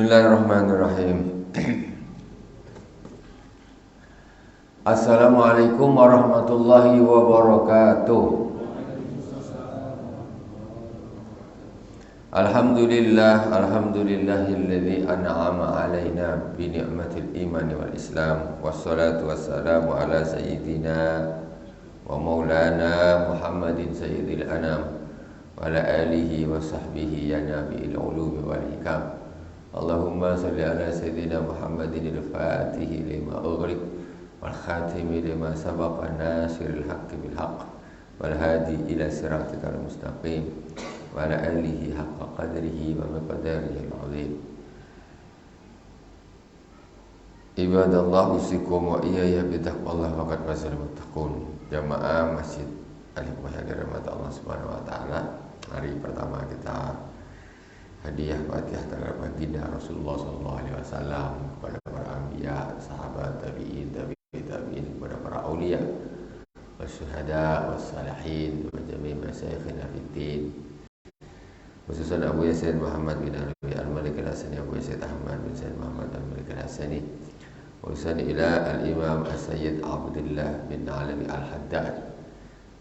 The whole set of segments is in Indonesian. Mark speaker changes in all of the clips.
Speaker 1: Bismillahirrahmanirrahim. Assalamualaikum warahmatullahi wabarakatuh. Alhamdulillahilladzi an'ama alaina bi ni'matil iman wal islam. Wassalatu wassalamu ala sayyidina wa maulana Muhammadin sayyidil anam wa ala alihi wa sahbihi ya nabi'il ulumi wal hikam. Allahumma salli ala sayyidina Muhammadin al-fatihi lima ughliq wal khatimi lima sabaqa nasiril haqqi bil haqq wal hadi ila siratikal mustaqim wa ala alihi haqqa qadrihi wa miqdarihi al-azim. Ibadallah usikum wa iyaya bitaqwallah faqad fazal muttaqun. Jamaah Masjid Al-Hikmah yang dirahmati Allah Subhanahu wa taala, hari pertama kita hadiah Fatihah terhadap baginda Rasulullah sallallahu alaihi wasallam, kepada para anbiya, sahabat, tabi'in, tabi'in, kepada para aulia, wasyuhada, wassalihin, wa jami' masyayikhina fiddin. Khususan Abu Yasin Muhammad bin Arabi Al-Malik Al-Hasani, Abu Yasin Ahmad bin Said Muhammad Al-Malik Al-Hasani, khususan ila Al-Imam As-Sayyid Abdullah bin Alami Al-Haddad.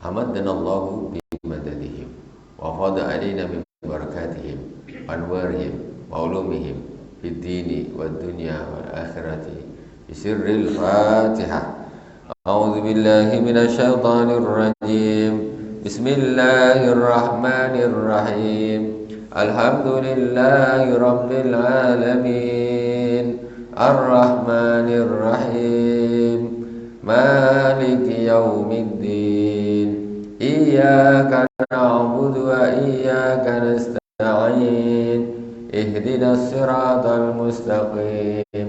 Speaker 1: Hamaddanallahu bi madadihim wa fada alaina min barakatihim anwarihim wa ulumihim fid dini wad dunya wal akhirati bisirril Fatihah. A'udzu billahi minasy syaithanir rajim. Bismillahirrahmanirrahim. Alhamdulillahi rabbil alamin. Ar-Rahmanir Rahim. Maliki yaumiddin. Iyyaka na'budu wa iyyaka nasta'in. Ihdinas siratal mustaqim.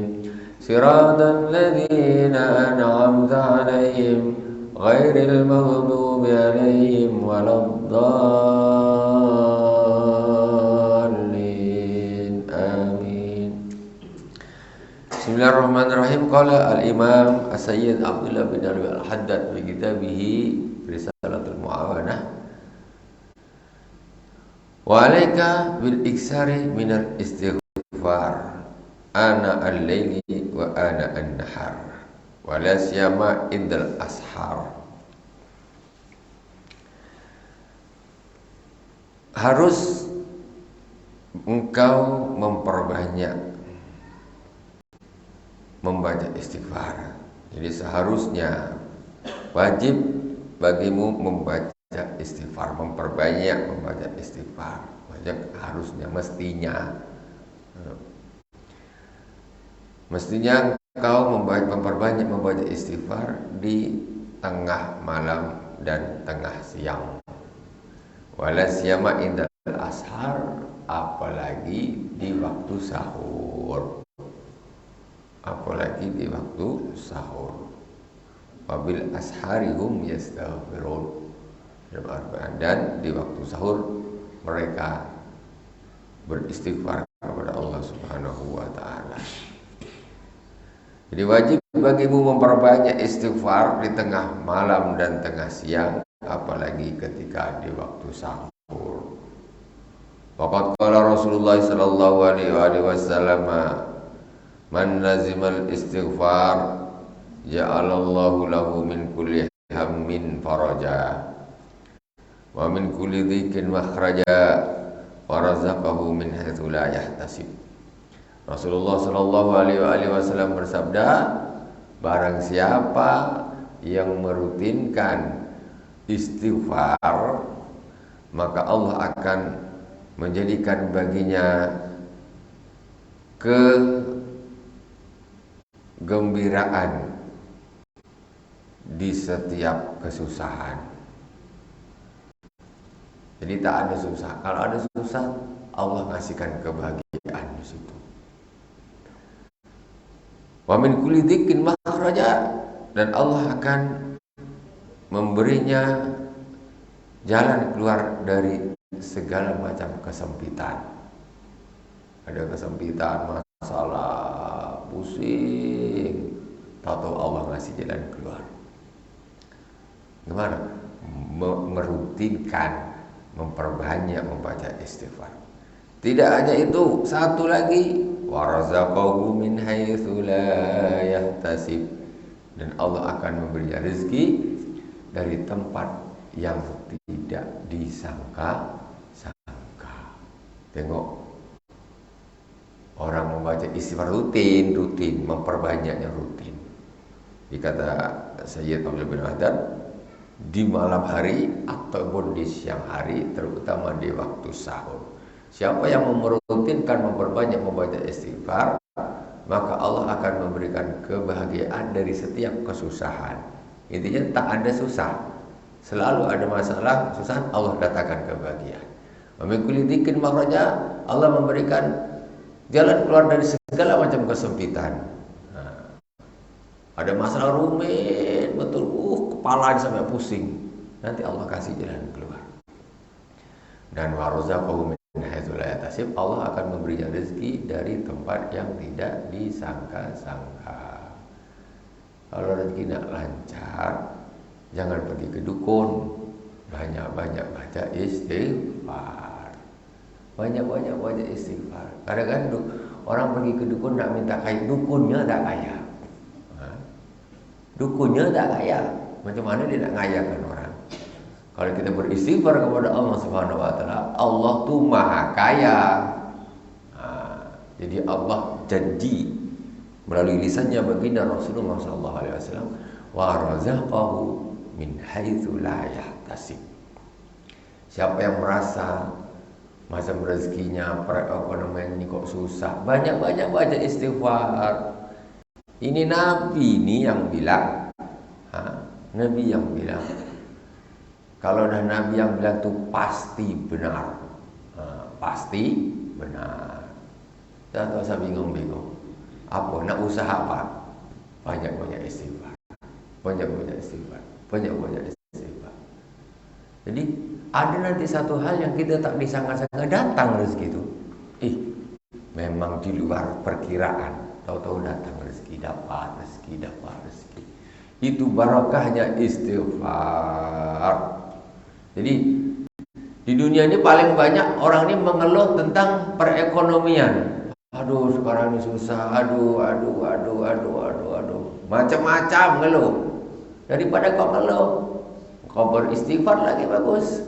Speaker 1: Siratal ladzina an'amta 'alaihim ghairil maghdubi 'alaihim waladdallin. Amin. Bismillahirrahmanirrahim. Qala al-Imam As-Sayyid Abdullah bin Arabi Al-Haddad fi kitabihi Risalatul Mu'awanah, wa alaika bil iksari minal istighfar ana al-laili wa ana an-nahar wa la siyama indal ashar. Harus engkau memperbanyak membaca istighfar. Jadi seharusnya wajib bagimu membaca istighfar, memperbanyak membaca istighfar. Banyak harusnya, mestinya engkau memperbanyak membaca istighfar di tengah malam dan tengah siang. Wala siyama indal ashar, apalagi di waktu sahur. Apalagi di waktu sahur. Wabil asharihum yastaghfirun. Dan di waktu sahur mereka beristighfar kepada Allah Subhanahu wa taala. Jadi wajib bagimu memperbanyak istighfar di tengah malam dan tengah siang, apalagi ketika di waktu sahur. Waqad qala Rasulullah sallallahu alaihi wasallam, man lazimal istighfar ja'alallahu lahu min kulli hammin faraja wa min kulli dhikin makhraja wa razaqahu min haitsu la yahtasib. Rasulullah sallallahu alaihi wasallam bersabda, barang siapa yang merutinkan istighfar, maka Allah akan menjadikan baginya kegembiraan di setiap kesusahan. Jadi tak ada susah. Kalau ada susah, Allah ngasihkan kebahagiaan di situ. Wa min kulli dhikin makhraja, dan Allah akan memberinya jalan keluar dari segala macam kesempitan. Ada kesempitan, masalah, pusing, tahu Allah ngasih jalan keluar. Gimana? Merutinkan, memperbanyak membaca istighfar. Tidak hanya itu, satu lagi, warzaqahu min haitsu la yahtasib. Dan Allah akan memberi rezeki dari tempat yang tidak disangka-sangka. Tengok, orang membaca istighfar rutin, memperbanyaknya rutin. Dikata Sayyid Abdul bin Haddad, di malam hari ataupun di siang hari, terutama di waktu sahur. Siapa yang merutinkan memperbanyak membaca istighfar, maka Allah akan memberikan kebahagiaan dari setiap kesusahan. Intinya tak ada susah, selalu ada masalah, kesusahan, Allah datangkan kebahagiaan. Memikuli dzikir makhrajah, Allah memberikan jalan keluar dari segala macam kesempitan. Ada masalah rumit, betul, kepala sampai pusing. Nanti Allah kasih jalan keluar. Dan warzaqahu min haitsu la yahtasib, Allah akan memberinya rezeki dari tempat yang tidak disangka-sangka. Kalau rezeki nak lancar, jangan pergi ke dukun, banyak-banyak baca istighfar. Banyak-banyak baca istighfar. Kadang-kadang orang pergi ke dukun nak minta kaya, dukunnya tak kaya. Dukunnya tak kaya. Macam mana dia nak ngayakan orang? Kalau kita beristighfar kepada Allah Subhanahu wa taala, Allah tuh Maha Kaya. Jadi Allah janji melalui lisannya baginda Rasulullah sallallahu alaihi wasallam, wa razaqahu min haitsu la yahtasib. Siapa yang merasa macam rezekinya, perekonomian ini kok susah, banyak-banyak baca istighfar. Ini Nabi ini yang bilang, Nabi yang bilang. Kalau dah Nabi yang bilang itu pasti benar, pasti benar. Tak tahu saya bingung-bingung. Apa nak usaha apa? Banyak-banyak istighfar, banyak-banyak istighfar, banyak-banyak istighfar. Jadi ada nanti satu hal yang kita tak disangka-sangka datang rezeki itu. Memang di luar perkiraan. Tahu-tahu datang rezeki, dapat rezeki, dapat rezeki. Itu barokahnya istighfar. Jadi di dunia ini paling banyak orang ini mengeluh tentang perekonomian. Aduh, sekarang ini susah. Aduh. Macam-macam ngeluh. Daripada kau ngeluh, kau beristighfar lagi bagus.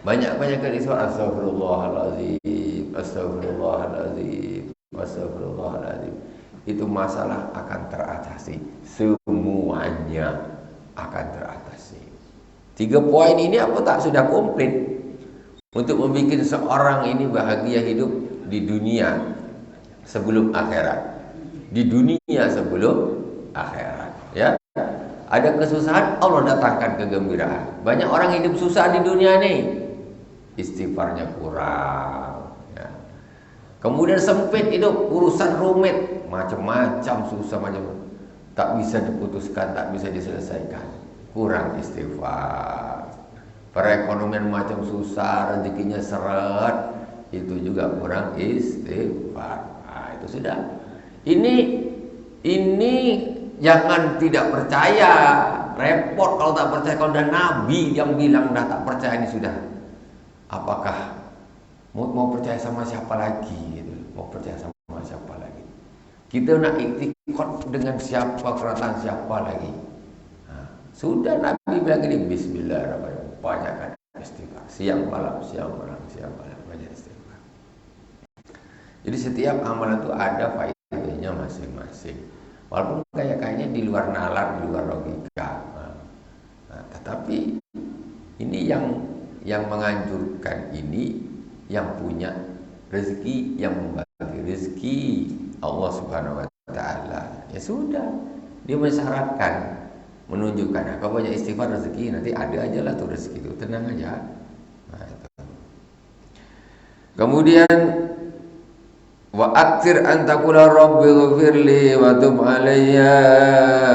Speaker 1: Banyak-banyak istighfar. Astagfirullahaladzim, astagfirullahaladzim, astagfirullahaladzim. Itu masalah akan teratasi. Semuanya akan teratasi. 3 poin ini apa tak sudah komplit untuk membuat seorang ini bahagia hidup di dunia sebelum akhirat. Di dunia sebelum akhirat, ya. Ada kesusahan, Allah datangkan kegembiraan. Banyak orang hidup susah di dunia ini, istighfarnya kurang, ya. Kemudian sempit hidup, urusan rumit, macam-macam susah, macam tak bisa diputuskan, tak bisa diselesaikan, kurang istighfar. Perekonomian macam susah, rezekinya seret, itu juga kurang istighfar. Nah, itu sudah. Ini jangan tidak percaya, repot kalau tak percaya. Kalau udah Nabi yang bilang dah tak percaya, ini sudah. Apakah mau percaya sama siapa lagi? Gitu. Mau percaya sama siapa lagi? Kita nak iktikad dengan siapa, kerajaan siapa lagi? Nah, sudah Nabi bilang ini, bismillahirrahmanirrahim. Banyakkan istighfar, siang malam, banyak istighfar. Jadi setiap amalan itu ada faedahnya masing-masing. Walaupun kayaknya di luar nalar, di luar logika. Tetapi ini yang menganjurkan ini, yang punya rezeki, yang membagi rezeki, Allah Subhanahu wa taala. Ya sudah, dia mensyaratkan, menunjukkan kalau banyak istighfar rezeki nanti ada aja lah tuh rezeki itu, tenang aja. Nah, itu. Kemudian wa aktsir an taqula rabbi ighfirli wa tub alayya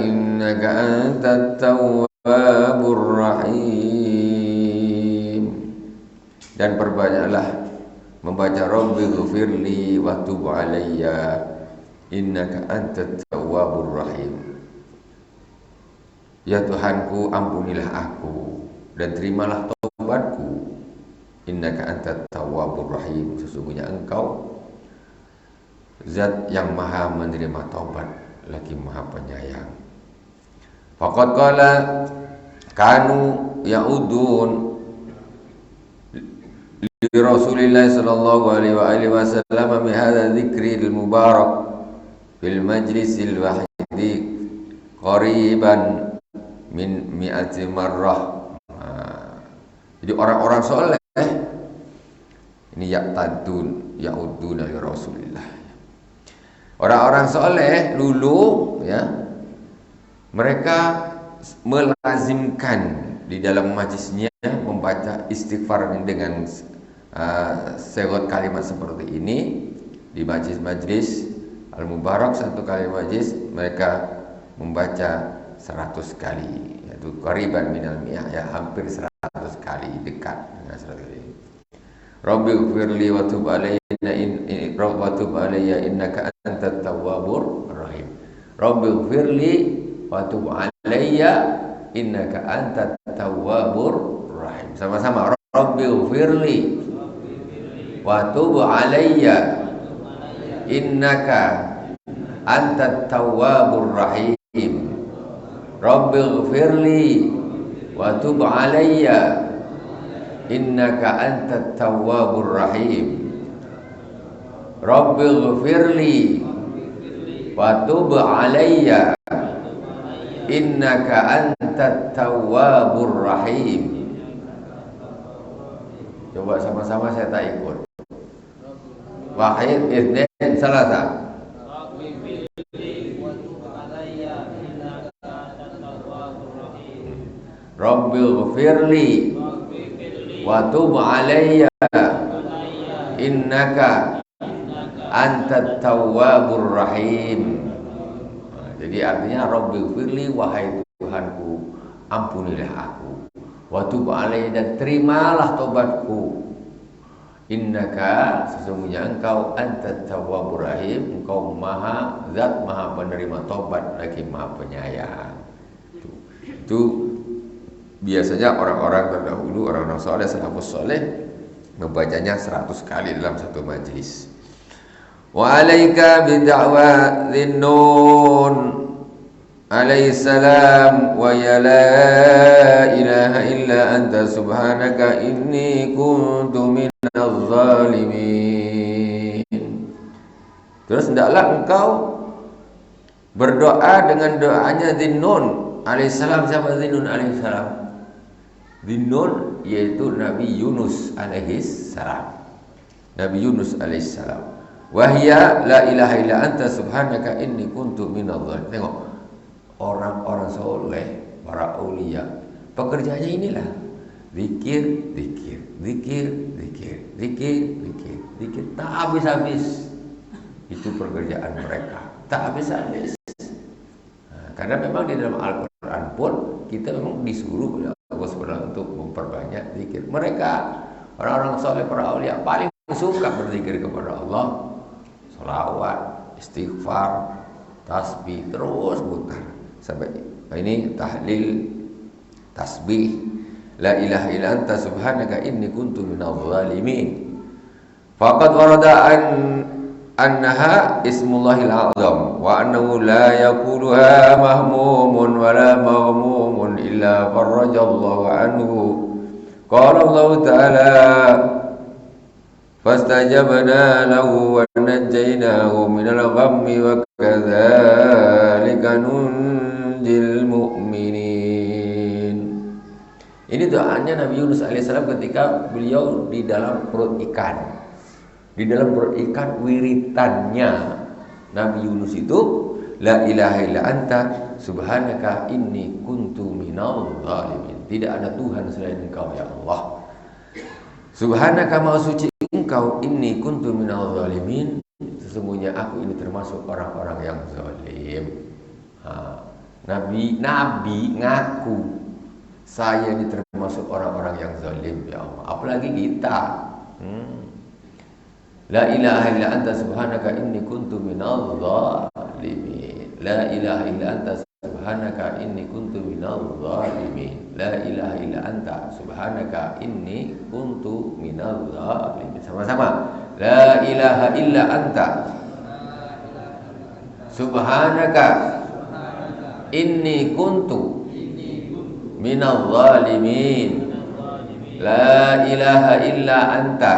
Speaker 1: innaka antat tawwabur rahim. Dan perbanyaklah membaca rabbi ighfirli wa tub alayya innaka antat tawwabur rahim. Ya Tuhanku, ampunilah aku dan terimalah taubatku. innaka antat tawwabur rahim, sesungguhnya engkau zat yang maha menerima taubat lagi maha penyayang. Faqad qala kanu ya'udun li Rasulillah sallallahu alaihi wasallam min hadha dzikri al-mubarak fil majlisil wahidi qariban min mi'ati marrah. Jadi orang-orang soleh ini ya'udun li Rasulillah. Orang-orang soleh dulu ya, mereka melazimkan di dalam majlisnya membaca istighfar dengan segot kalimat seperti ini. Di majlis-majlis al-mubarak, satu kali majlis mereka membaca 100 kali, yaitu qariban minal mi'ah, ya hampir 100 kali, dekat dengan 100 kali. Rabbi ighfirli wa tub alayya innaka antat tawwabur rahim. Rabbi ighfirli wa tub alayya innaka antat tawwabur rahim. Sama-sama, Rabbi ighfirli wa tub alayya innaka antat tawwabur rahim. Rabbi ighfirli wa tub alayya innaka antat tawwabur rahim. Rabbi ighfirli wa tub alayya innaka antat tawwabur rahim. Coba sama-sama, saya tak ikut. Wahid, itsnain, salasa. Rabbi ighfirli wa tub alayya innaka antat tawwabur rahim. Jadi artinya Rabbi ighfirli, wahai Tuhanku, ampunilah aku. Wa tub alayya, dan terimalah tobatku. Innaka, sesungguhnya engkau antat tawwabur rahim, engkau zat maha penerima tobat lagi maha penyayang. Itu biasanya orang-orang terdahulu, orang-orang soleh, salafus soleh membacanya 100 kali dalam satu majlis. Wa alaika bid'awa Dhinnun alaihi salam wa ya la ilaha illa anta subhanaka inni kuntu minaz zalimin. Terus hendaklah engkau berdoa dengan doanya Dhinnun alaihi salam. Siapa Dhinnun alaihi salam? Dhinnun yaitu Nabi Yunus alaihi salam. Nabi Yunus alaihi salam. Wahya la ilaha illa anta subhanaka inni kuntu minadh dhalimin. Tengok, orang-orang soleh, para aulia, pekerjaannya inilah zikir, zikir, zikir, zikir, zikir, zikir, zikir, tak habis-habis. Itu pekerjaan mereka, tak habis-habis. Karena memang di dalam Al-Quran pun kita memang disuruh oleh Allah SWT untuk memperbanyak zikir. Mereka, orang-orang soleh, para aulia, paling suka berzikir kepada Allah. Salawat, istighfar, tasbih, terus putar sampai ini tahlil, tasbih, la ilaha illa anta subhanaka inni kuntu minadh dhalimin. Faqad warada annaha ismullahil azam wa annahu la yaquluha mahmumun wa la maghmumun illa farajallahu anhu. Qala Allah ta'ala fastajabna lahu wa najjaynahu minal ghammi wa kadzalika nunjil mu'minin. Ini doanya Nabi Yunus alaihissalam ketika beliau di dalam perut ikan. Di dalam perut ikan, wiritannya Nabi Yunus itu la ilaha illa anta subhanaka inni kuntu minadh dhalimin. Tidak ada Tuhan selain Engkau ya Allah. Subhanaka, maha suci Engkau, inni kuntu minadh dhalimin, sesungguhnya aku ini termasuk orang-orang yang zalim. Nabi ngaku saya ini termasuk orang-orang yang zalim ya Allah. Apalagi kita. La ilaha illa anta subhanaka inni kuntu minadh dhalimin. La ilaha illa anta subhanaka inni kuntu minadh dhalimin. La ilaha illa anta subhanaka inni kuntu minadh dhalimin. Sama-sama. La ilaha illa anta subhanaka inni kuntu minadh dhalimin. La ilaha illa anta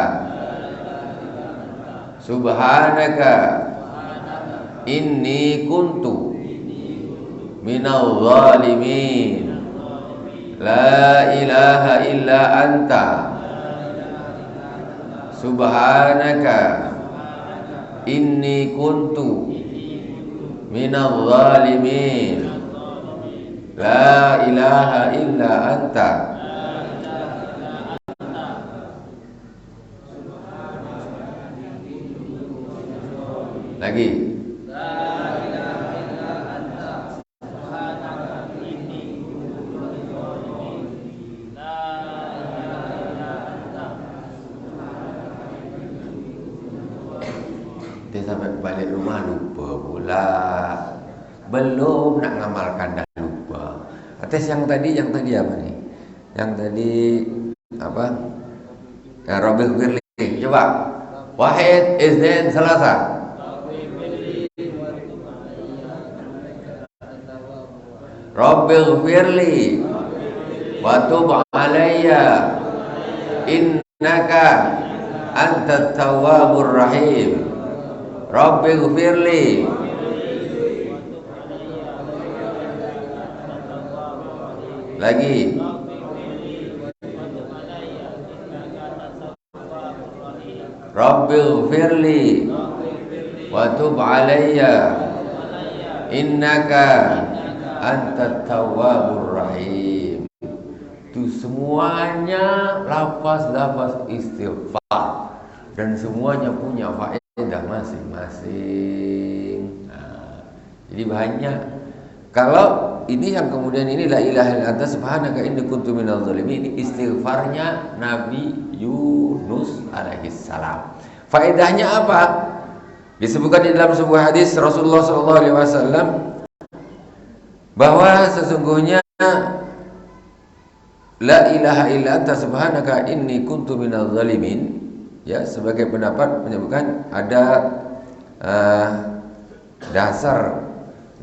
Speaker 1: subhanaka inni kuntu minadh dhalimin. La ilaha illa anta subhanaka inni kuntu minadh dhalimin. La ilaha illa anta. Lagi. Dia sampai balik rumah lupa pula. Belum nak ngamalkan dah lupa. Atas yang tadi apa nih? Yang tadi apa? Rabbil firli. Coba. Wahid, Isnin, Selasa. Rabbil firli wa tub alayya innaka antat tawwabur rahim. Rabbil firli lagi. Rabbil firli wa tub alayya innaka antat tawwabur rahim. Itu semuanya lafaz-lafaz istighfar dan semuanya punya faedah masing-masing. Nah, jadi banyak. Kalau ini yang kemudian ini la ilaha illa anta subhanaka inni kuntu minadh dhalimin, ini istighfarnya Nabi Yunus alaihi salam. Faedahnya apa? Disebutkan di dalam sebuah hadis Rasulullah sallallahu alaihi wasallam bahwa sesungguhnya la ilaha illa anta subhanaka inni kuntu minadh dhalimin, ya, sebagai pendapat menyebutkan ada dasar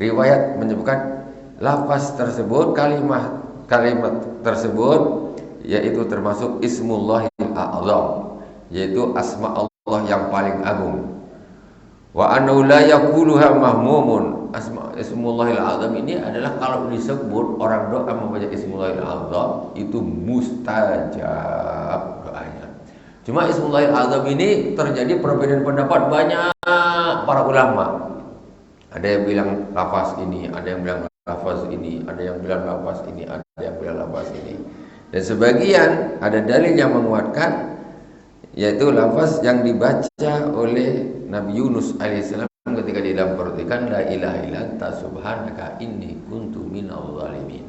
Speaker 1: riwayat menyebutkan lafaz tersebut, kalimat tersebut yaitu termasuk ismullahil a'zam, yaitu asma Allah yang paling agung. Wa annahu la yaquluha mahmumun. Ismullahil azam ini adalah kalau disebut orang doa membaca ismullahil azam itu mustajab doanya. Cuma ismullahil azam ini terjadi perbedaan pendapat banyak para ulama. Ada yang bilang lafaz ini, ada yang bilang lafaz ini, ada yang bilang lafaz ini, ada yang bilang lafaz ini. Dan sebagian ada dalil yang menguatkan, yaitu lafaz yang dibaca oleh Nabi Yunus alaihissalam ketika di dalam perut ikan, la ilaha illa anta subhanaka inni kuntu minadh dhalimin.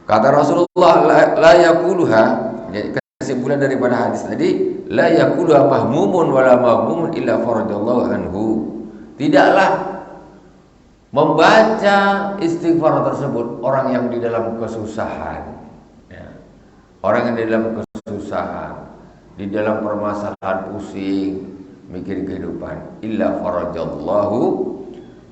Speaker 1: Kata Rasulullah, la yaquluha, kesimpulan daripada hadis tadi, la yaquluha mahmumun wala mahmumun illa farajallahu anhu. Tidaklah membaca istighfar tersebut orang yang di dalam kesusahan, ya. Orang yang di dalam kesusahan, di dalam permasalahan pusing, mikir kehidupan, illa farajallahu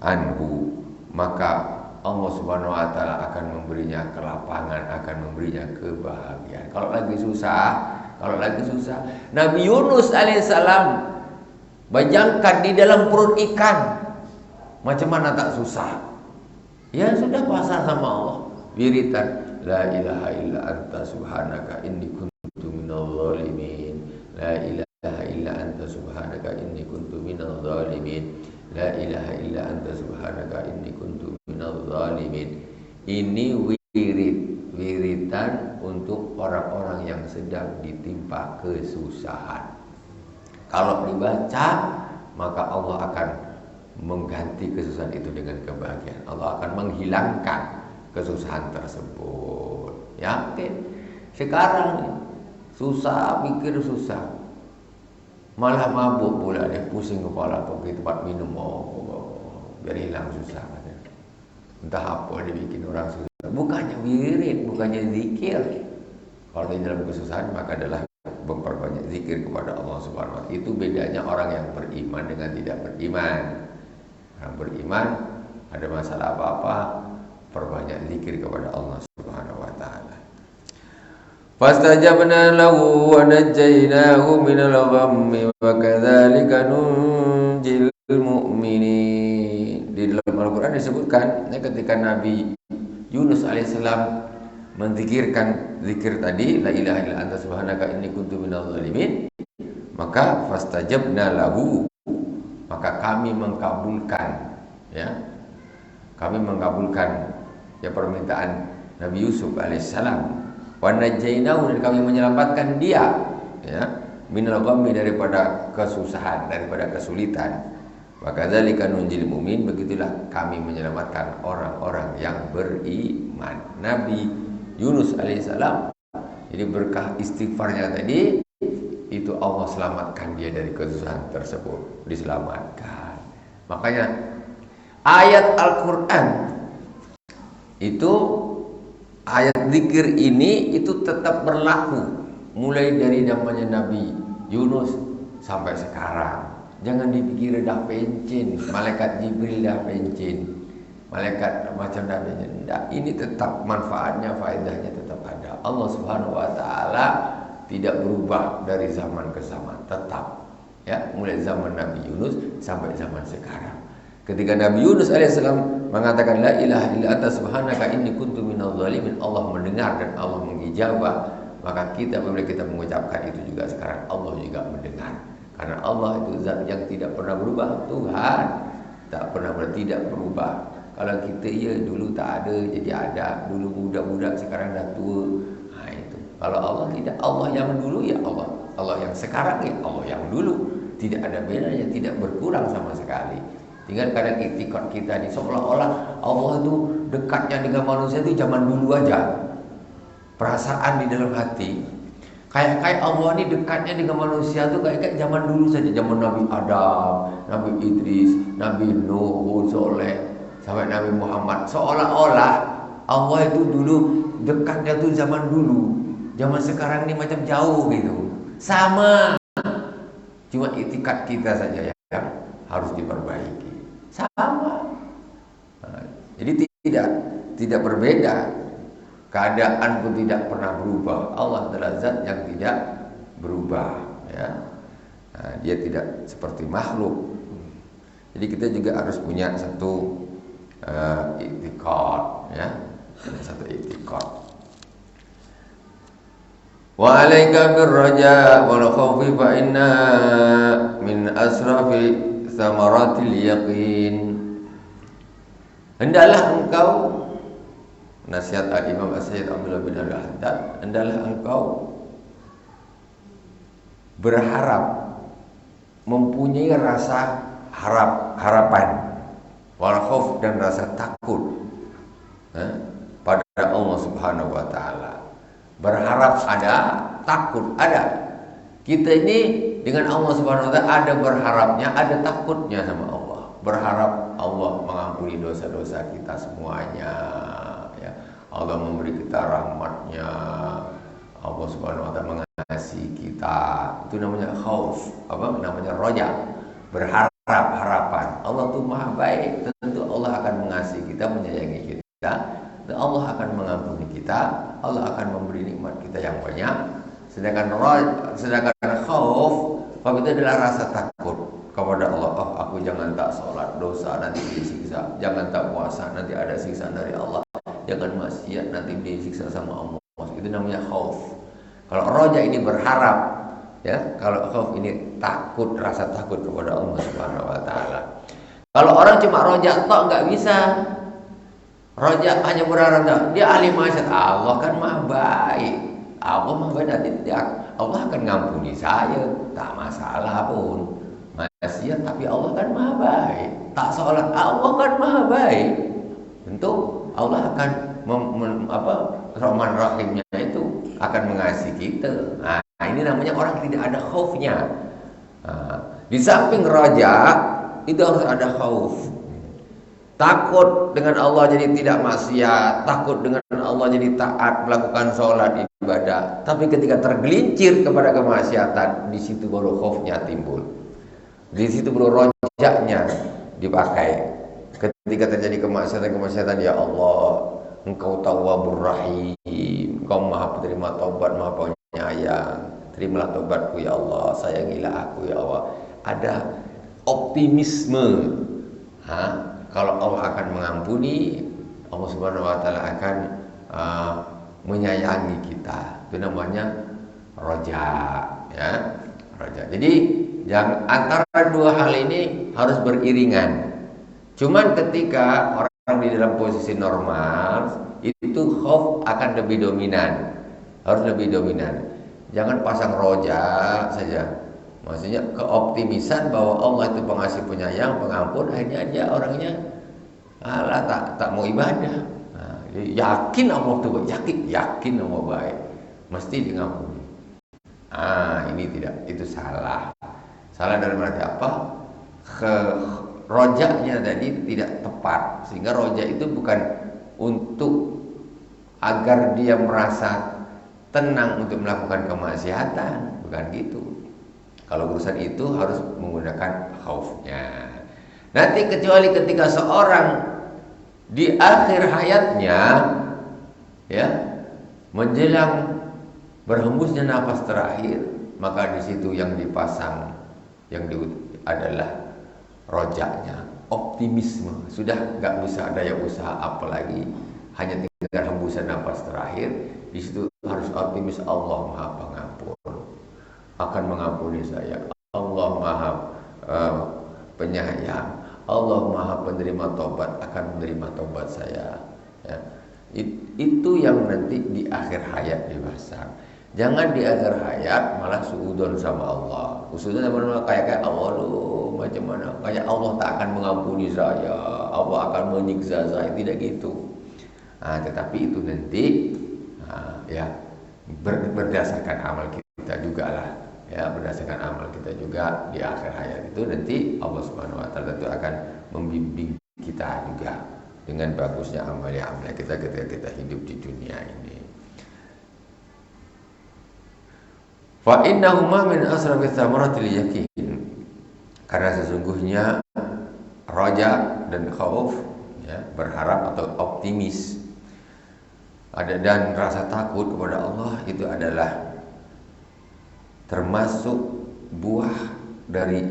Speaker 1: anhu, maka Allah Subhanahu wa taala akan memberinya kelapangan, akan memberinya kebahagiaan. Kalau lagi susah, Nabi Yunus alaihissalam bayangkan di dalam perut ikan, macam mana tak susah. Ya sudah pasrah sama Allah, wiritan la ilaha illa anta subhanaka inni kuntu minadh dhalimin. La ilaha illa anta subhanaka inni kuntu minadh dhalimin. La ilaha illa anta subhanaka inni kuntu minadh dhalimin. Ini wiritan untuk orang-orang yang sedang ditimpa kesusahan. Kalau dibaca, maka Allah akan mengganti kesusahan itu dengan kebahagiaan. Allah akan menghilangkan kesusahan tersebut. Yakin? Sekarang susah, mikir susah, malah mabuk pula, dia pusing kepala pergi tempat minum, biar hilang susah. entah apa dibikin orang susah. Bukannya wirid, bukannya zikir. Kalau di dalam kesusahan maka adalah memperbanyak zikir kepada Allah Subhanahu wa taala. Itu bedanya orang yang beriman dengan tidak beriman. Orang beriman ada masalah apa-apa, perbanyak zikir kepada Allah Subhanahu wa taala. Fastajabna lahu wa najjaynahu minal ghammi wa kadzalika nunjil mu'minin. Di dalam Al-Qur'an disebutkan ketika Nabi Yunus alaihissalam menzikirkan zikir tadi, la ilaha illa anta subhanaka inni kuntu minadz zalimin, maka fastajabna lahu, maka kami mengkabulkan, ya, kami mengkabulkan ya permintaan Nabi Yusuf alaihissalam. Wa najjaynahu, dan kami menyelamatkan dia, ya, minal ghammi, daripada kesusahan, daripada kesulitan. Wa kadzalika nunjil mu'min, begitulah kami menyelamatkan orang-orang yang beriman. Nabi Yunus alaihissalam, jadi berkah istighfarnya tadi itu Allah selamatkan dia dari kesusahan tersebut, diselamatkan. Makanya ayat Al-Qur'an itu, ayat zikir ini itu tetap berlaku mulai dari zamannya Nabi Yunus sampai sekarang. Jangan dipikir dah pencin, malaikat Jibril dah pencin, malaikat macam dah pencin. Tidak, ini tetap manfaatnya, faedahnya tetap ada. Allah Subhanahu wa taala tidak berubah dari zaman ke zaman, tetap, ya, mulai zaman Nabi Yunus sampai zaman sekarang. Ketika Nabi Yunus alaihissalam mengatakan la ilaha illa anta subhanaka inni kuntu minadz zalimin, Allah mendengar dan Allah mengijabah. Maka kita, apabila kita mengucapkan itu juga sekarang, Allah juga mendengar. Karena Allah itu zat yang tidak pernah berubah. Tuhan tak pernah tidak berubah. Kalau kita ya dulu tak ada jadi ada, dulu budak-budak sekarang dah tua. Nah itu. Kalau Allah tidak, Allah yang dulu ya Allah, Allah yang sekarang ya Allah yang dulu. Tidak ada bedanya, tidak berkurang sama sekali. Tinggal kadang itikad kita ini seolah-olah Allah itu dekatnya dengan manusia itu zaman dulu aja. Perasaan di dalam hati kayak Allah ini dekatnya dengan manusia itu kayak zaman dulu saja, zaman Nabi Adam, Nabi Idris, Nabi Nuh, Soleh, sampai Nabi Muhammad. Seolah-olah Allah itu dulu dekatnya itu zaman dulu, zaman sekarang ini macam jauh gitu. Sama, cuma itikad kita saja yang harus diperbaiki. Sama. Nah, jadi tidak berbeda. Keadaan pun tidak pernah berubah. Allah adalah zat yang tidak berubah, ya. Nah, dia tidak seperti makhluk. Jadi kita juga harus punya satu i'tiqad, ya, satu i'tiqad. Wa 'alaika birraja wal khawfi fa inna min asrafi thamaratil yaqin. Hendaklah engkau, nasihat Al-Imam As-Sayyid Abdullah bin Al-Haddad, hendaklah engkau berharap, mempunyai rasa harapan, wal khauf, dan rasa takut pada Allah Subhanahu wa taala. Berharap ada, takut ada. Kita ini dengan Allah Subhanahu wa taala ada berharapnya, ada takutnya sama Allah. Berharap Allah mengampuni dosa-dosa kita semuanya, ya. Allah memberi kita rahmatnya, Allah Subhanahu wa taala mengasihi kita. Itu namanya khauf, namanya roja, berharap, harapan. Allah itu maha baik, tentu Allah akan mengasihi kita, menyayangi kita, dan Allah akan mengampuni kita, Allah akan memberi nikmat kita yang banyak. Sedangkan khauf, itu adalah rasa takut kepada Allah. Oh, aku jangan tak sholat, dosa nanti disiksa. Jangan tak puasa, nanti ada siksa dari Allah. Jangan maksiat, nanti disiksa sama Allah. Itu namanya khauf. Kalau roja ini berharap, ya. Kalau khauf ini takut, rasa takut kepada Allah Subhanahu wa taala. Kalau orang cuma roja tok nggak bisa. Roja hanya berharap, dia ahli maksiat, Allah kan maha baik. Allah maha baik, Allah akan ngampuni saya, tak masalah pun. Maksiat tapi Allah kan maha baik. Tak sholat, Allah kan maha baik. Tentu Allah akan Rahman Rahimnya itu akan mengasihi kita. Nah, ini namanya orang tidak ada khaufnya. Nah, di samping roja itu harus ada khauf. takut dengan Allah jadi tidak maksiat, takut dengan Allah jadi taat, melakukan sholat ibadah. Tapi ketika tergelincir kepada kemaksiatan, di situ baru khaufnya timbul. Di situ baru rojaknya dipakai. Ketika terjadi kemaksiatan, ya Allah, Engkau Tawwabur Rahim, Engkau Maha penerima taubat, Maha penyayang. Terimalah taubatku ya Allah, sayangilah aku ya Allah. Ada optimisme. Kalau Allah akan mengampuni, Allah Subhanahu wa taala akan menyayangi kita. Itu namanya roja, ya. Roja. Jadi antara dua hal ini harus beriringan. Cuman ketika orang di dalam posisi normal, itu khauf akan lebih dominan. Harus lebih dominan. Jangan pasang roja saja. Maksudnya keoptimisan bahwa Allah itu pengasih penyayang, pengampun, akhirnya dia orangnya tak mau ibadah. Yakin Allah itu baik, yakin Allah baik, mesti diampuni. Ini tidak, itu salah. Salah dalam arti apa? Rojaknya tadi tidak tepat, sehingga rojak itu bukan untuk agar dia merasa tenang untuk melakukan kemaksiatan, bukan gitu. Kalau urusan itu harus menggunakan khaufnya. Nanti kecuali ketika seorang di akhir hayatnya, ya, menjelang berhembusnya nafas terakhir, maka di situ yang dipasang adalah rojaknya, optimisme. Sudah nggak usah daya usaha apa lagi, hanya tinggal hembusan nafas terakhir. Di situ harus optimis, Allah Maha Pengampun, akan mengampuni saya. Allah Maha Penyayang, Allah Maha Penerima Taubat, akan menerima taubat saya. Ya. Itu yang nanti di akhir hayat dipasang. Jangan di akhir hayat malah suudon sama Allah. Suudon sama Allah kayak Allah loh, macam mana? Kayak Allah tak akan mengampuni saya, Allah akan menyiksa saya, tidak gitu. Tetapi itu nanti ya berdasarkan amal kita juga lah. Ya, berdasarkan amal kita juga di akhir hayat itu nanti Allah Subhanahu wa taala itu akan membimbing kita juga dengan bagusnya amal-amal kita ketika kita hidup di dunia ini. Fa innahuma min asrafi thamaratil yakin. Karena sesungguhnya raja dan khauf, ya, berharap atau optimis, dan rasa takut kepada Allah itu adalah termasuk buah dari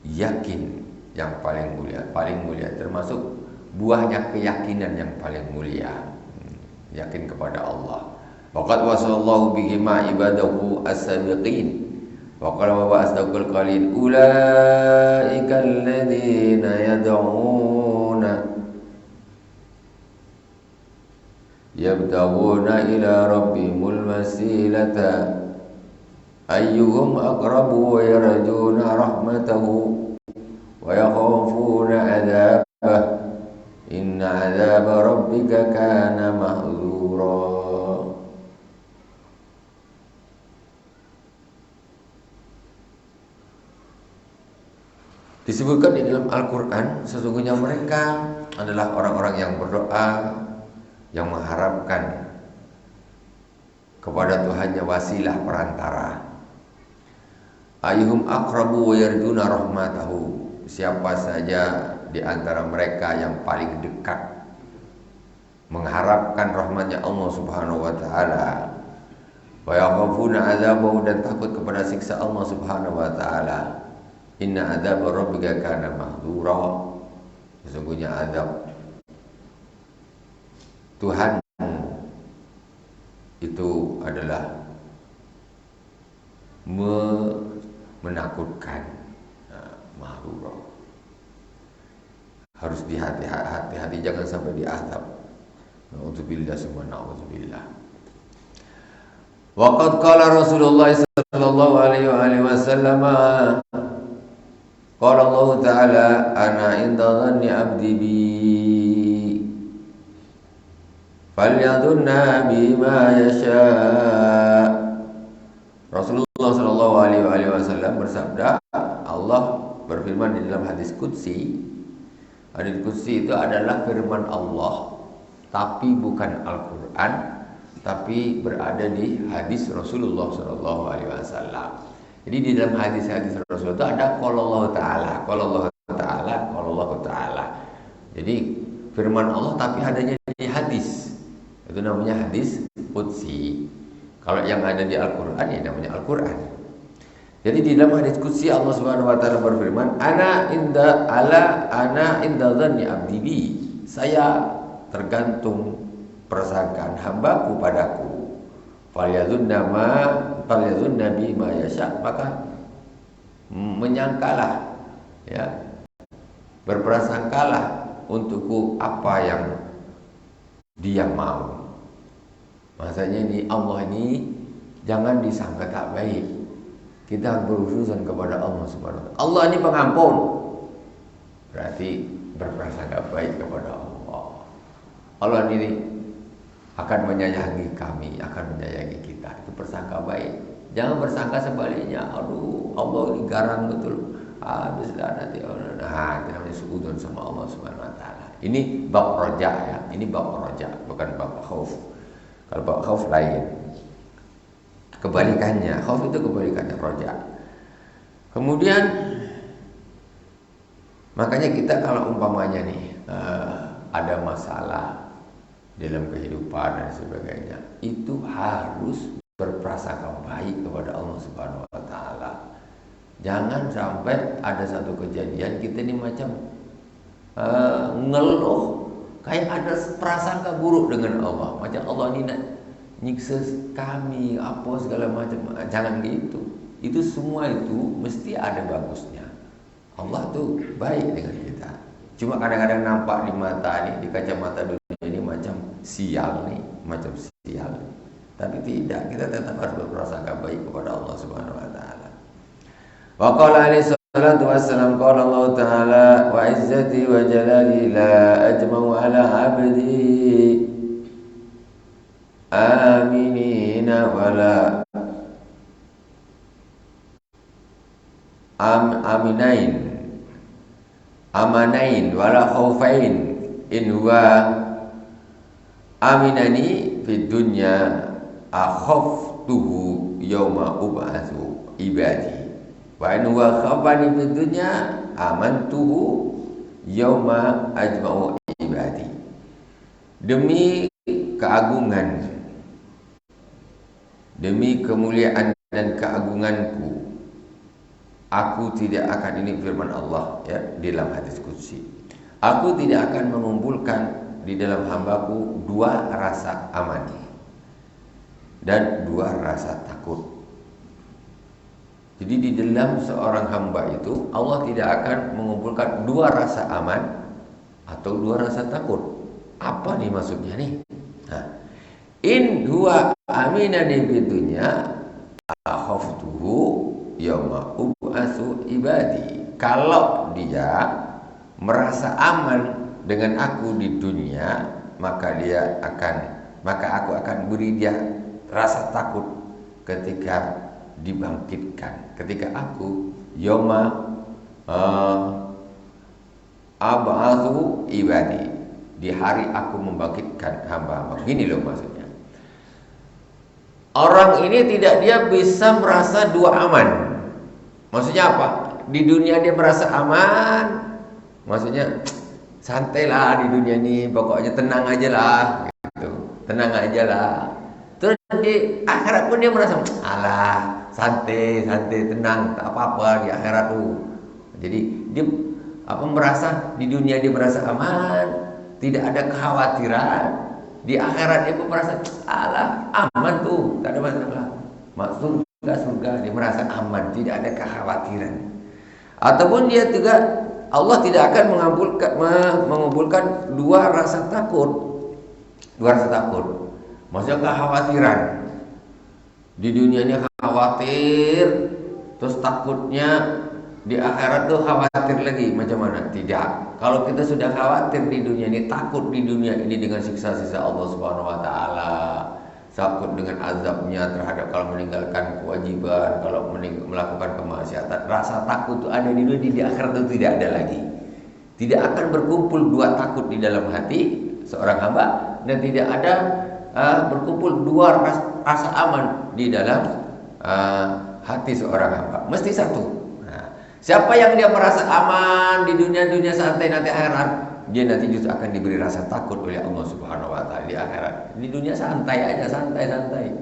Speaker 1: yakin yang paling mulia, termasuk buahnya keyakinan yang paling mulia, yakin kepada Allah. Waqad wasallallahu bihi ma ibadahu as-sabiqin wa qala wa asdaqul qalil ulaika alladziina yad'una yabtaghuna ila rabbihimul wasilata ayyuhum aqrabu wa yarjuna rahmatahu wa yakhafuna 'adzabah inna 'adzaba rabbika kana mahdzura. Disebutkan di dalam Al-Quran, sesungguhnya mereka adalah orang-orang yang berdoa, yang mengharapkan kepada Tuhannya wasilah, perantara. Ayyuhum aqrabu wa yarjuna rahmatahu. Siapa saja di antara mereka yang paling dekat mengharapkan rahmatnya Allah Subhanahu wa taala, wa yakhafuna 'adzabahu, dan takut kepada siksa Allah Subhanahu wa taala. Inna 'adzaba rabbika kana mahdzura. Sesungguhnya azab Tuhan itu adalah menakutkan. Mahdzura, harus hati-hati, jangan sampai diazab. Na'udzubillah summa na'udzubillah. Wa qad qala Rasulullah sallallahu alaihi wasallam, qala Allah Ta'ala, ana inda dhanni 'abdi bi falyadhunna bima yasha. Rasulullah sallallahu alaihi wasallam bersabda, Allah berfirman di dalam hadis qudsi, Hadis qudsi itu adalah firman Allah, tapi bukan Al-Quran, tapi berada di hadis Rasulullah SAW. Jadi di dalam hadis-hadis Rasul itu ada qala Allah Ta'ala, qala Allah Ta'ala, qala Allah Ta'ala. Jadi firman Allah tapi adanya di hadis. Itu namanya hadis qudsi. Kalau yang ada di Al-Quran ya namanya Al-Quran. Jadi di dalam hadis qudsi Allah Subhanahu wa taala berfirman, ana inda dhanni abdi bi. Saya tergantung persangkaan hambaku padaku. Falyadzunna bi ma yasha, maka menyangkalah, ya, berprasangkalah untukku apa yang dia mau. Maksudnya ini Allah ini jangan disangka tak baik. Kita harus berurusan kepada Allah Subhanahu wa taala. Allah ini pengampun. Berarti berprasangka baik kepada Allah. Allah ini akan menyayangi kami, akan menyayangi kita. Itu persangka baik. Jangan bersangka sebaliknya. Aduh, Allah ini garang betul. Habislah nanti. Nah, itu namanya suudzon sama Allah Subhanahu wa taala. Ini bab roja, ya. Ini bab roja, bukan bab khauf. Kalau bab khauf lain. Kebalikannya, khauf itu kebalikannya roja. Kemudian makanya kita kalau umpamanya nih ada masalah dalam kehidupan dan sebagainya, itu harus berprasangka baik kepada Allah Subhanahu wa taala. Jangan sampai ada satu kejadian kita ini macam ngeluh, kayak ada prasangka buruk dengan Allah, macam Allah ini nak nyiksa kami apa segala macam. Jangan gitu. Itu semua itu mesti ada bagusnya. Allah tuh baik dengan kita. Cuma kadang-kadang nampak di mata nih, di kacamata dunia ini macam sial nih, macam sial. Tapi tidak, kita tetap harus berprasangka baik kepada Allah Subhanahu wa taala. Wa qala alaihi salatu wassalam, qala Allah taala, wa izzati wa jalali la ajma'u ala 'abdi aminina wala amanain wala khaufain in huwa aminani fid dunya akhaftuhu yawma ub'atsu ibadi wa in huwa khafani fid dunya amantuhu yawma ajma'u ibadi. Demi keagungan, demi kemuliaan dan keagunganku, aku tidak akan, ini firman Allah ya di dalam hadis qudsi, aku tidak akan mengumpulkan di dalam hambaku dua rasa aman dan dua rasa takut. Jadi di dalam seorang hamba itu Allah tidak akan mengumpulkan dua rasa aman atau dua rasa takut. Apa nih maksudnya nih? Nah, in huwa aminani bidunya akhaftuhu yauma ub'atsu ibadi. Kalau dia merasa aman dengan aku di dunia, maka aku akan beri dia rasa takut ketika dibangkitkan, ketika aku yauma ab'atsu ibadi, di hari aku membangkitkan hamba-hamba. Gini loh maksudnya. Orang ini dia bisa merasa dua aman. Maksudnya apa? Di dunia dia merasa aman. Maksudnya santailah di dunia ini, pokoknya tenang aja lah gitu. Tenang aja lah. Terus di akhirat pun dia merasa alah, santai, tenang, tak apa-apa di akhirat tuh. Jadi dia merasa di dunia dia merasa aman, tidak ada kekhawatiran. Di akhirat dia pun merasa alah, aman tuh, tak ada masalah. Maksud surga dia merasa aman, tidak ada kekhawatiran. Ataupun dia juga, Allah tidak akan mengumpulkan dua rasa takut. Dua rasa takut, maksudnya kekhawatiran. Di dunia ini khawatir, terus takutnya di akhirat tuh khawatir lagi. Macam mana? Tidak. Kalau kita sudah khawatir di dunia ini, takut di dunia ini dengan siksa-siksa Allah Subhanahu wa taala, takut dengan azabnya terhadap kalau meninggalkan kewajiban, kalau melakukan kemaksiatan, rasa takut itu ada di dunia, di akhirat itu tidak ada lagi. Tidak akan berkumpul dua takut di dalam hati seorang hamba, dan tidak ada berkumpul dua rasa aman di dalam hati seorang hamba. Mesti satu. Nah, siapa yang dia merasa aman di dunia santai, nanti akhirat dia nanti justru akan diberi rasa takut oleh Allah Subhanahu wa taala di akhirat. Di dunia santai aja, santai-santai.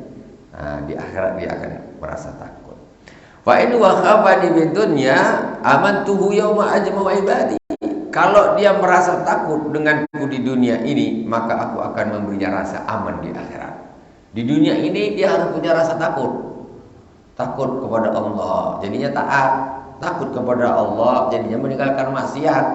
Speaker 1: Nah, di akhirat dia akan merasa takut. Fa in wa khafani bid dunya amantuhu yauma ajma'u ibadi. Kalau dia merasa takut denganku di dunia ini, maka aku akan memberinya rasa aman di akhirat. Di dunia ini dia harus punya rasa takut. Takut kepada Allah, jadinya taat. Takut kepada Allah, jadinya meninggalkan maksiat.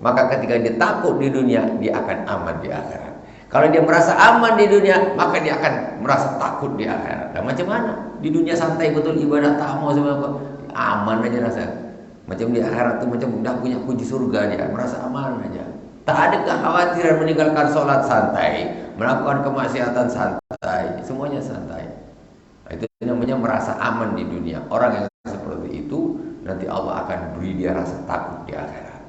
Speaker 1: Maka ketika dia takut di dunia, dia akan aman di akhirat. Kalau dia merasa aman di dunia, maka dia akan merasa takut di akhirat. Nah, macam mana? Di dunia santai betul, ibadah tamu sama apa, aman aja rasanya. Macam di akhirat itu macam udah punya kunci surga, dia merasa aman aja. Tak ada kekhawatiran meninggalkan sholat santai, melakukan kemaksiatan santai, semuanya santai. Nah, itu namanya merasa aman di dunia. Orang yang seperti itu nanti Allah akan beri dia rasa takut di akhirat.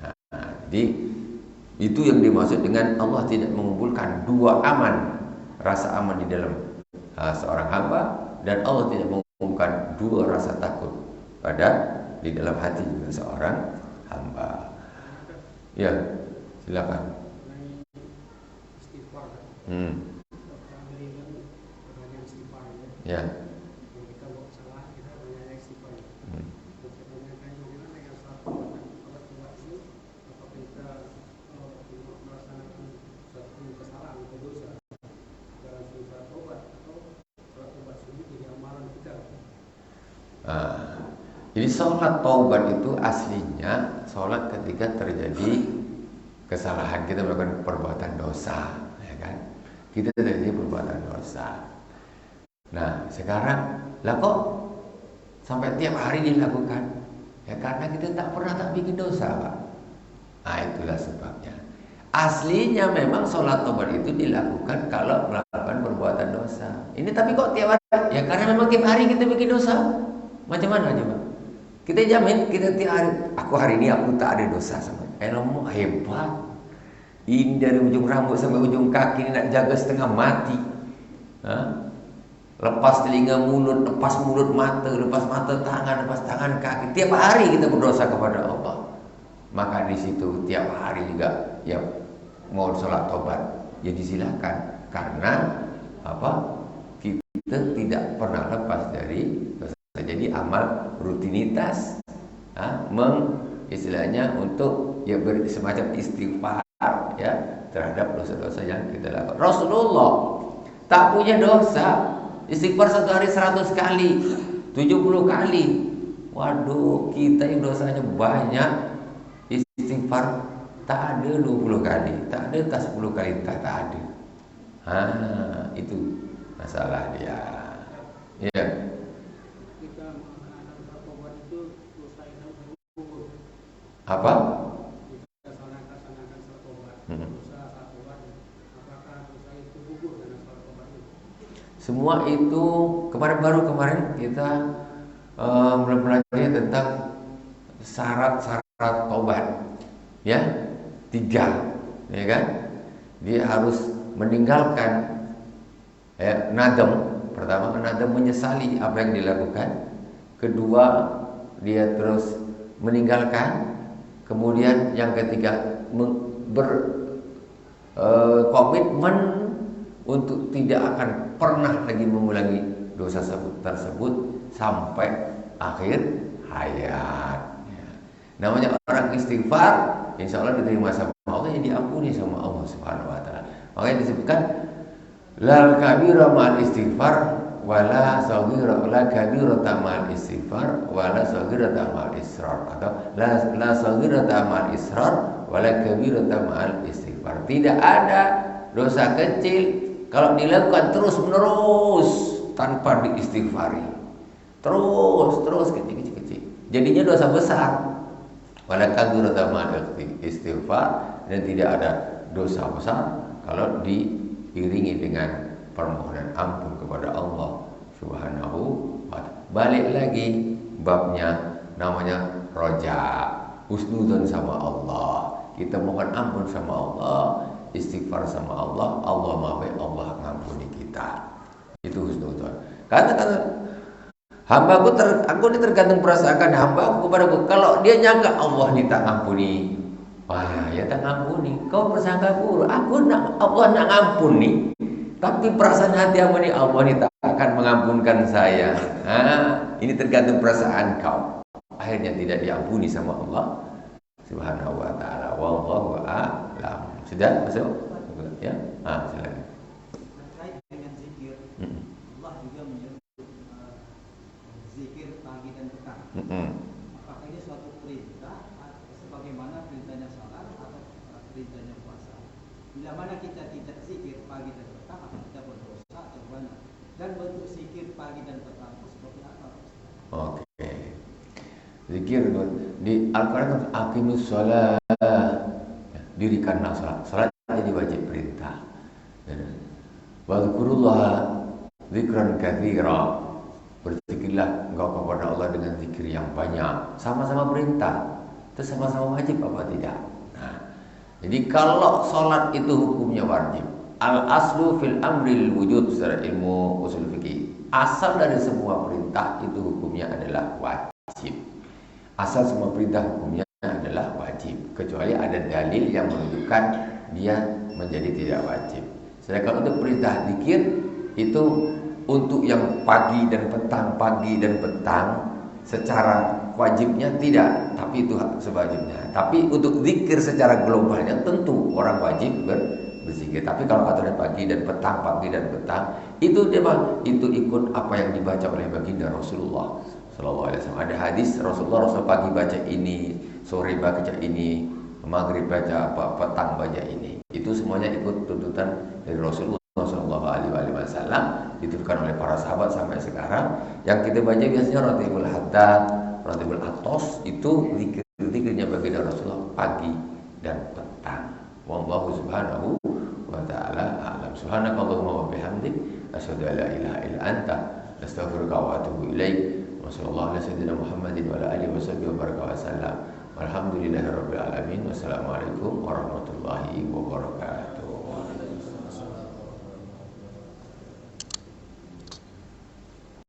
Speaker 1: Nah, jadi itu yang dimaksud dengan Allah tidak mengumpulkan dua aman, rasa aman di dalam seorang hamba, dan Allah tidak mengumpulkan dua rasa takut pada di dalam hati juga seorang hamba. Ya, silakan. Ya. Jadi sholat taubat itu aslinya sholat ketika terjadi kesalahan, kita melakukan perbuatan dosa, ya kan? Kita terjadi perbuatan dosa. Nah, sekarang lah kok sampai tiap hari dilakukan? Ya karena kita tak pernah tak bikin dosa, Pak. Nah, itulah sebabnya. Aslinya memang sholat taubat itu dilakukan kalau melakukan perbuatan dosa. Ini tapi kok tiap hari? Ya karena memang tiap hari kita bikin dosa. Macam mana coba? Kita jamin kita tiap hari, aku hari ini aku tak ada dosa sama. Ilmu hebat. Ini dari ujung rambut sampai ujung kaki ini nak jaga setengah mati. Lepas telinga mulut, lepas mulut mata, lepas mata tangan, lepas tangan kaki. Tiap hari kita berdosa kepada Allah. Maka di situ tiap hari juga ya mau sholat taubat ya disilakan, karena apa? Kita tidak pernah lepas dari dosa. Jadi amal rutinitas, istilahnya untuk ya semacam istighfar ya terhadap dosa-dosa yang kita lakukan. Rasulullah tak punya dosa, istighfar satu hari 100 kali, 70 kali. Waduh, kita yang dosanya banyak, istighfar tak ada 20 kali, tak ada tak 10 kali, tak ada. Itu masalah dia. Ya. Apa? Semua itu kemarin kita belajar tentang syarat-syarat taubat, ya 3, ya kan? Dia harus meninggalkan nadam. Pertama, nadam menyesali apa yang dilakukan. Kedua, dia terus meninggalkan. Kemudian yang ketiga, berkomitmen untuk tidak akan pernah lagi mengulangi dosa tersebut sampai akhir hayat. Namanya orang istighfar, insya Allah diterima sama Allah, yang diampuni sama Allah Subhanahu wa taala. Makanya disebutkan la kabira ma'al istighfar wala saghira, la kabirata ma'al istighfar wala saghirata ma'al israr, atau la saghirata ma'al israr wala kabirata ma'al istighfar. Tidak ada dosa kecil kalau dilakukan terus menerus tanpa diistighfari. Terus kecil. Jadinya dosa besar. Wala kabirata ma'al istighfar, dan tidak ada dosa besar kalau diiringi dengan permohonan ampun kepada Allah Subhanahu wa ta'ala. Balik lagi babnya, namanya roja, husnudzon sama Allah. kita mohon ampun sama Allah, istighfar sama Allah, Allah maha baik, Allah ngampuni kita. Itu husnudzon. Kata hambaku aku ini tergantung perasaan hambaku kepadaku. Kalau dia nyangka Allah ini tak ngampuni, wah ya tak ngampuni. Kau persangka buruk, Allah nak ngampuni, tapi perasaan hati aku ini Allah ini tak akan mengampunkan saya. Ini tergantung perasaan kau. Akhirnya tidak diampuni sama Allah Subhanahu wa ta'ala. Wallahu a'lam. Sudah masuk? Ya? Silakan.
Speaker 2: Terkait dengan zikir, Allah juga menyebut zikir pagi dan petang. Apakah ini suatu perintah sebagaimana perintahnya salat atau perintahnya puasa? Bila mana kita tidak zikir pagi dan petang, apakah kita berdosa atau bagaimana? Dan bentuk zikir pagi dan petang itu seperti apa?
Speaker 1: Oke. Zikir di Al-Quran, aqimus shalah, dirikanlah salat. Salat jadi wajib perintah. Wadhkurullah dzikran katsira, berzikirlah engkau kepada Allah dengan zikir yang banyak. Sama-sama perintah, itu sama-sama wajib apa tidak? Jadi kalau salat itu hukumnya wajib. Al-aslu fil amril wujud secara ilmu usul fikih. Asal dari semua perintah itu hukumnya adalah wajib. Asal semua perintah hukumnya adalah wajib, kecuali ada dalil yang menunjukkan dia menjadi tidak wajib. Sedangkan untuk perintah zikir itu untuk yang pagi dan petang secara wajibnya tidak, tapi itu sewajibnya. Tapi untuk zikir secara globalnya tentu orang wajib berzikir. Tapi kalau aturan pagi dan petang itu itu ikut apa yang dibaca oleh baginda Rasulullah Sallallahu Alaihi Wasallam. Ada hadis Rasul pagi baca ini, sore baca ini, maghrib baca apa, petang baca ini. Itu semuanya ikut tuntutan dari Rasulullah Sallallahu Alaihi Wasallam, diturunkan oleh para sahabat sampai sekarang. Yang kita baca biasanya Ratibul Haddad, Ratibul Atos, itu zikirnya baginda Rasulullah pagi dan petang. Wallahu subhanahu wa ta'ala a'lam. Subhanakallahumma wa bihamdik, asyhadu an la ilaha illa anta, astaghfiruka wa atubu ilaik. Wassallallahu ala sayyidina Muhammadin wa ala alihi wa baraka wa sallam. Walhamdulillahirabbil alamin. Wassalamualaikum warahmatullahi wabarakatuh.